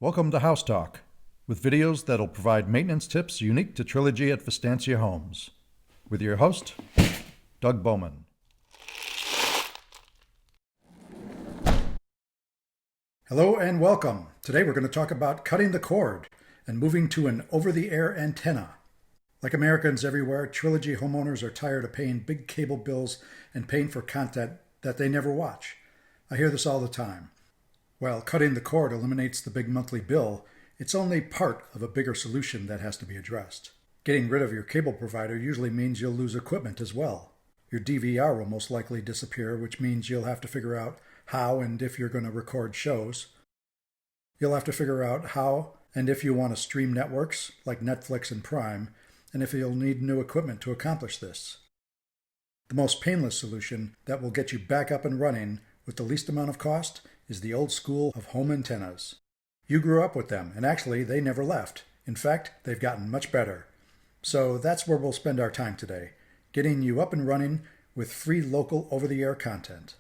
Welcome to House Talk, with videos that'll provide maintenance tips unique to Trilogy at Vistancia Homes. With your host, Doug Bowman. Hello and welcome. Today we're going to talk about cutting the cord and moving to an over-the-air antenna. Like Americans everywhere, Trilogy homeowners are tired of paying big cable bills and paying for content that they never watch. I hear this all the time. While cutting the cord eliminates the big monthly bill, it's only part of a bigger solution that has to be addressed. Getting rid of your cable provider usually means you'll lose equipment as well. Your DVR will most likely disappear, which means you'll have to figure out how and if you're going to record shows. You'll have to figure out how and if you want to stream networks like Netflix and Prime, and if you'll need new equipment to accomplish this. The most painless solution that will get you back up and running with the least amount of cost is the old school of home antennas. You grew up with them, and actually they never left. In fact, they've gotten much better. So that's where we'll spend our time today, getting you up and running with free local over-the-air content.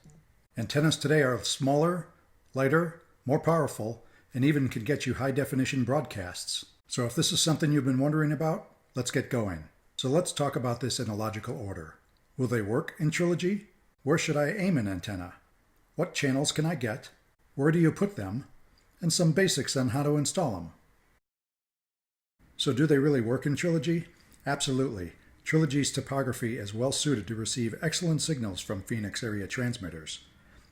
Antennas today are smaller, lighter, more powerful, and even can get you high-definition broadcasts. So if this is something you've been wondering about, let's get going. So let's talk about this in a logical order. Will they work in Trilogy? Where should I aim an antenna? What channels can I get? Where do you put them? And some basics on how to install them. So do they really work in Trilogy? Absolutely. Trilogy's topography is well suited to receive excellent signals from Phoenix area transmitters.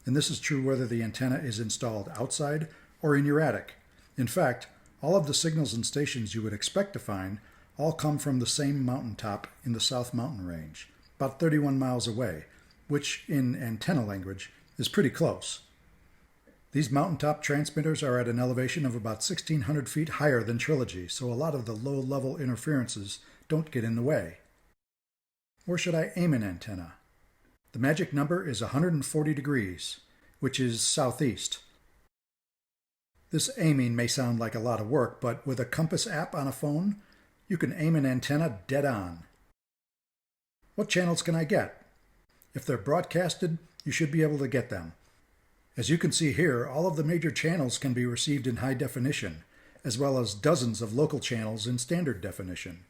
And this is true whether the antenna is installed outside or in your attic. In fact, all of the signals and stations you would expect to find all come from the same mountaintop in the South Mountain Range, about 31 miles away, which in antenna language is pretty close. These mountaintop transmitters are at an elevation of about 1,600 feet higher than Trilogy, so a lot of the low-level interferences don't get in the way. Where should I aim an antenna? The magic number is 140 degrees, which is southeast. This aiming may sound like a lot of work, but with a compass app on a phone, you can aim an antenna dead on. What channels can I get? If they're broadcasted, you should be able to get them. As you can see here, all of the major channels can be received in high definition, as well as dozens of local channels in standard definition.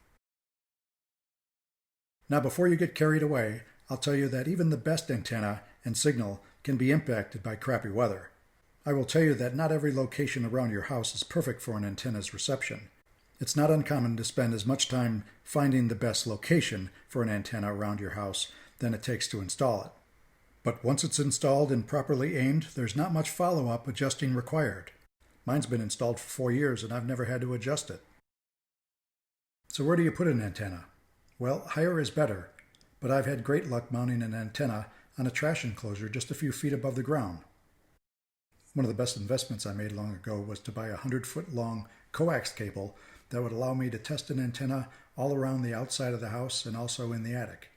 Now before you get carried away, I'll tell you that even the best antenna and signal can be impacted by crappy weather. I will tell you that not every location around your house is perfect for an antenna's reception. It's not uncommon to spend as much time finding the best location for an antenna around your house than it takes to install it. But once it's installed and properly aimed, there's not much follow-up adjusting required. Mine's been installed for 4 years and I've never had to adjust it. So where do you put an antenna? Well, higher is better, but I've had great luck mounting an antenna on a trash enclosure just a few feet above the ground. One of the best investments I made long ago was to buy a 100-foot long Coax cable that would allow me to test an antenna all around the outside of the house and also in the attic.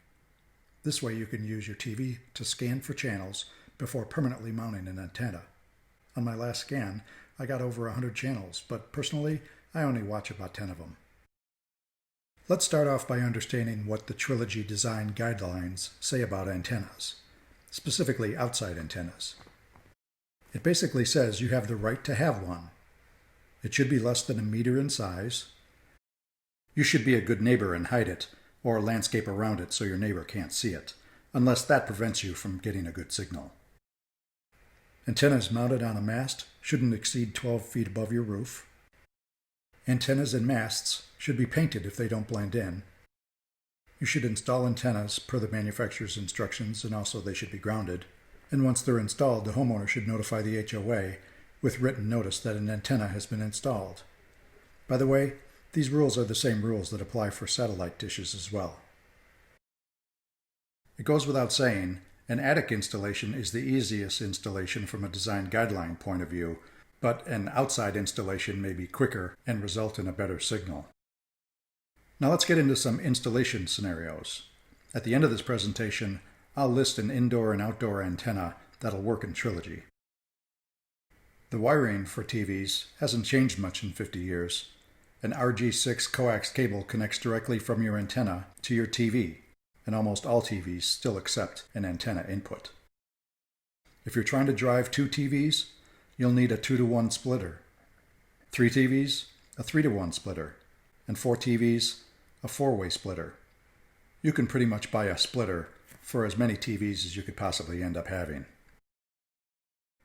This way you can use your TV to scan for channels before permanently mounting an antenna. On my last scan, I got over 100 channels, but personally, I only watch about 10 of them. Let's start off by understanding what the Trilogy design guidelines say about antennas, specifically outside antennas. It basically says you have the right to have one. It should be less than 1 meter in size. You should be a good neighbor and hide it, or landscape around it so your neighbor can't see it, unless that prevents you from getting a good signal. Antennas mounted on a mast shouldn't exceed 12 feet above your roof. Antennas and masts should be painted if they don't blend in. You should install antennas per the manufacturer's instructions, and also they should be grounded. And once they're installed, the homeowner should notify the HOA with written notice that an antenna has been installed. By the way, these rules are the same rules that apply for satellite dishes as well. It goes without saying, an attic installation is the easiest installation from a design guideline point of view, but an outside installation may be quicker and result in a better signal. Now let's get into some installation scenarios. At the end of this presentation, I'll list an indoor and outdoor antenna that'll work in Trilogy. The wiring for TVs hasn't changed much in 50 years. An RG6 coax cable connects directly from your antenna to your TV, and almost all TVs still accept an antenna input. If you're trying to drive 2 TVs, you'll need a 2-to-1 splitter. 3 TVs, a 3-to-1 splitter, and 4 TVs, a 4-way splitter. You can pretty much buy a splitter for as many TVs as you could possibly end up having.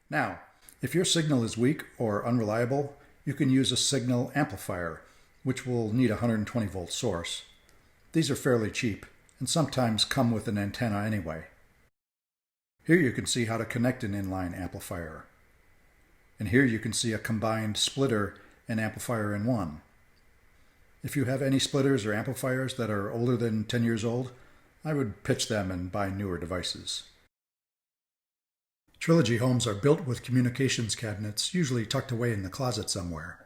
Now, if your signal is weak or unreliable, you can use a signal amplifier, which will need a 120 volt source. These are fairly cheap and sometimes come with an antenna anyway. Here you can see how to connect an inline amplifier. And here you can see a combined splitter and amplifier in one. If you have any splitters or amplifiers that are older than 10 years old, I would pitch them and buy newer devices. Trilogy homes are built with communications cabinets, usually tucked away in the closet somewhere.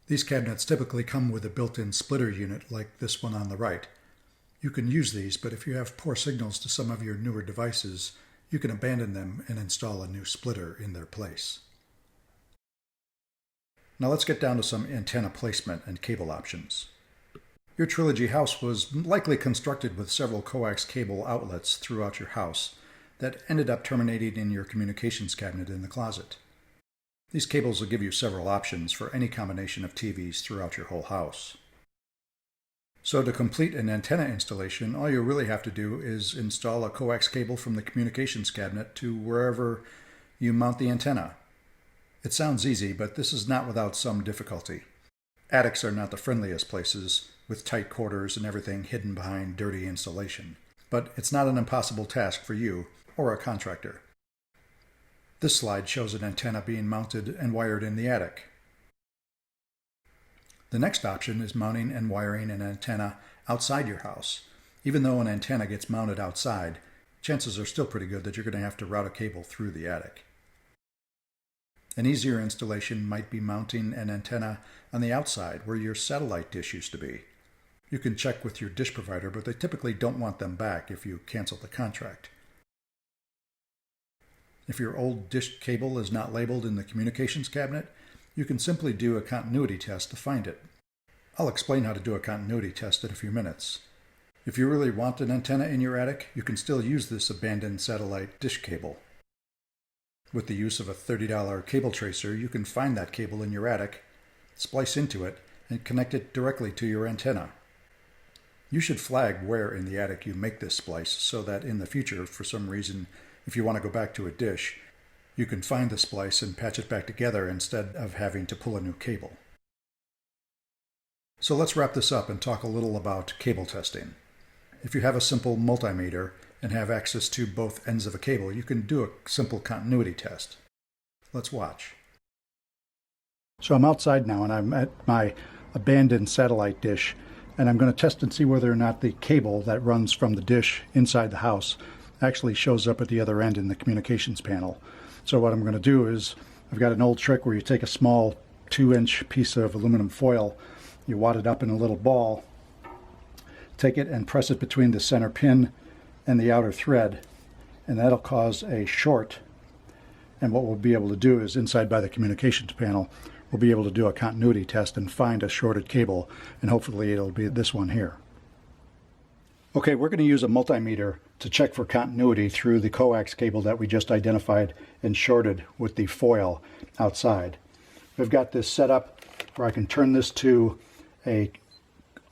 These cabinets typically come with a built-in splitter unit like this one on the right. You can use these, but if you have poor signals to some of your newer devices, you can abandon them and install a new splitter in their place. Now let's get down to some antenna placement and cable options. Your Trilogy house was likely constructed with several coax cable outlets throughout your house that ended up terminating in your communications cabinet in the closet. These cables will give you several options for any combination of TVs throughout your whole house. So to complete an antenna installation, all you really have to do is install a coax cable from the communications cabinet to wherever you mount the antenna. It sounds easy, but this is not without some difficulty. Attics are not the friendliest places, with tight quarters and everything hidden behind dirty insulation. But it's not an impossible task for you or a contractor. This slide shows an antenna being mounted and wired in the attic. The next option is mounting and wiring an antenna outside your house. Even though an antenna gets mounted outside, chances are still pretty good that you're going to have to route a cable through the attic. An easier installation might be mounting an antenna on the outside where your satellite dish used to be. You can check with your dish provider, but they typically don't want them back if you cancel the contract. If your old dish cable is not labeled in the communications cabinet, you can simply do a continuity test to find it. I'll explain how to do a continuity test in a few minutes. If you really want an antenna in your attic, you can still use this abandoned satellite dish cable. With the use of a $30 cable tracer, you can find that cable in your attic, splice into it, and connect it directly to your antenna. You should flag where in the attic you make this splice so that in the future, for some reason, if you want to go back to a dish, you can find the splice and patch it back together instead of having to pull a new cable. So let's wrap this up and talk a little about cable testing. If you have a simple multimeter and have access to both ends of a cable, you can do a simple continuity test. Let's watch. So I'm outside now and I'm at my abandoned satellite dish, and I'm going to test and see whether or not the cable that runs from the dish inside the house actually shows up at the other end in the communications panel. So what I'm going to do is, I've got an old trick where you take a small 2-inch piece of aluminum foil, you wad it up in a little ball, take it and press it between the center pin and the outer thread, and that'll cause a short. And what we'll be able to do is, inside by the communications panel, we'll be able to do a continuity test and find a shorted cable, and hopefully it'll be this one here. Okay, we're going to use a multimeter to check for continuity through the coax cable that we just identified and shorted with the foil outside. We've got this set up where I can turn this to a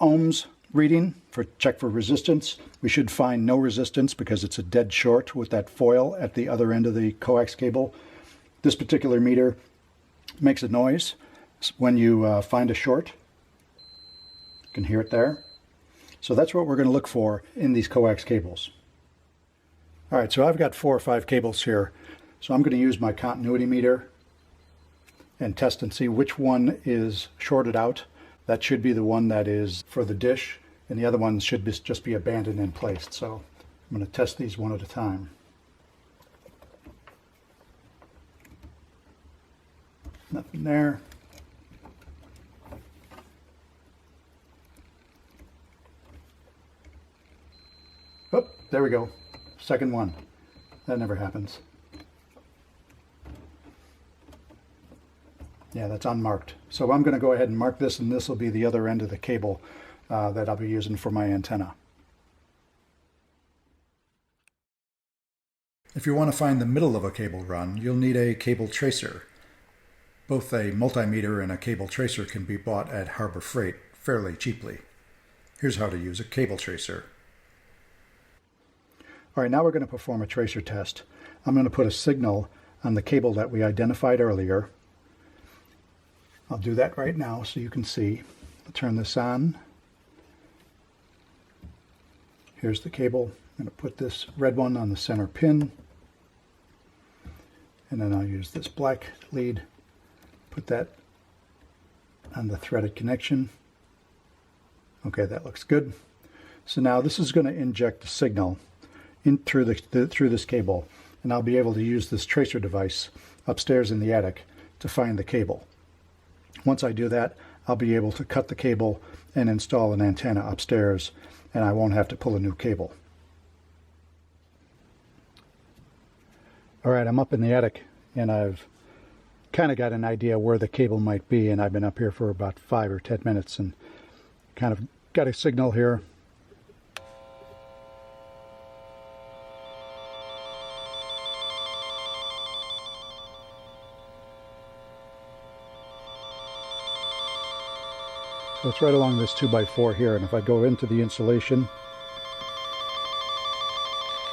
ohms reading for check for resistance. We should find no resistance because it's a dead short with that foil at the other end of the coax cable. This particular meter makes a noise when you find a short. You can hear it there. So that's what we're going to look for in these coax cables. All right, so I've got 4 or 5 cables here. So I'm going to use my continuity meter and test and see which one is shorted out. That should be the one that is for the dish, and the other ones should just be abandoned and placed. So I'm going to test these one at a time. Nothing there. Oh, there we go. Second one. That never happens. Yeah, that's unmarked. So I'm going to go ahead and mark this, and this will be the other end of the cable that I'll be using for my antenna. If you want to find the middle of a cable run, you'll need a cable tracer. Both a multimeter and a cable tracer can be bought at Harbor Freight fairly cheaply. Here's how to use a cable tracer. All right, now we're going to perform a tracer test. I'm going to put a signal on the cable that we identified earlier. I'll do that right now so you can see. I'll turn this on. Here's the cable. I'm going to put this red one on the center pin. And then I'll use this black lead, put that on the threaded connection. Okay, that looks good. So now this is going to inject the signal in through this cable, and I'll be able to use this tracer device upstairs in the attic to find the cable. Once I do that, I'll be able to cut the cable and install an antenna upstairs, and I won't have to pull a new cable. All right, I'm up in the attic, and I've kind of got an idea where the cable might be, and I've been up here for about 5 or 10 minutes and kind of got a signal here. So it's right along this 2x4 here, and if I go into the insulation,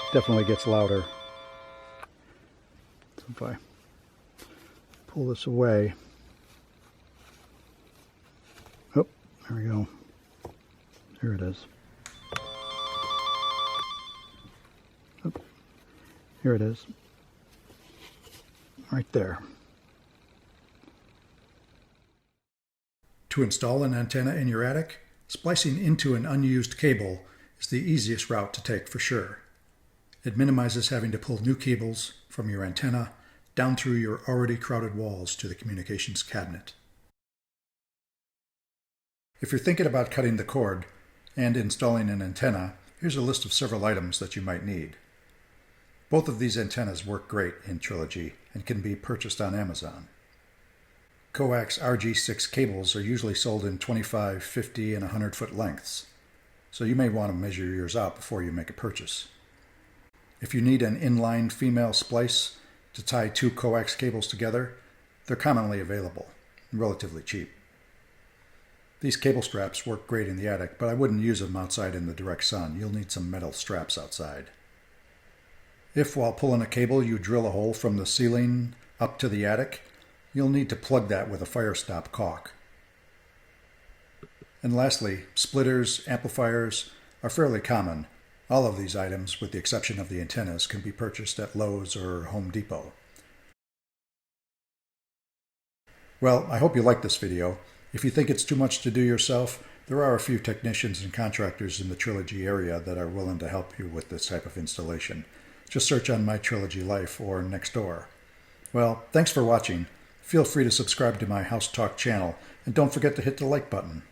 it definitely gets louder. So if I pull this away, oh, there we go. Here it is. Oh, here it is. Right there. To install an antenna in your attic, splicing into an unused cable is the easiest route to take for sure. It minimizes having to pull new cables from your antenna down through your already crowded walls to the communications cabinet. If you're thinking about cutting the cord and installing an antenna, here's a list of several items that you might need. Both of these antennas work great in Trilogy and can be purchased on Amazon. Coax RG6 cables are usually sold in 25, 50, and 100-foot lengths, so you may want to measure yours out before you make a purchase. If you need an inline female splice to tie 2 coax cables together, they're commonly available and relatively cheap. These cable straps work great in the attic, but I wouldn't use them outside in the direct sun. You'll need some metal straps outside. If while pulling a cable you drill a hole from the ceiling up to the attic, you'll need to plug that with a fire stop caulk. And lastly, splitters, amplifiers are fairly common. All of these items, with the exception of the antennas, can be purchased at Lowe's or Home Depot. Well, I hope you liked this video. If you think it's too much to do yourself, there are a few technicians and contractors in the Trilogy area that are willing to help you with this type of installation. Just search on My Trilogy Life or Nextdoor. Well, thanks for watching. Feel free to subscribe to my House Talk channel, and don't forget to hit the like button.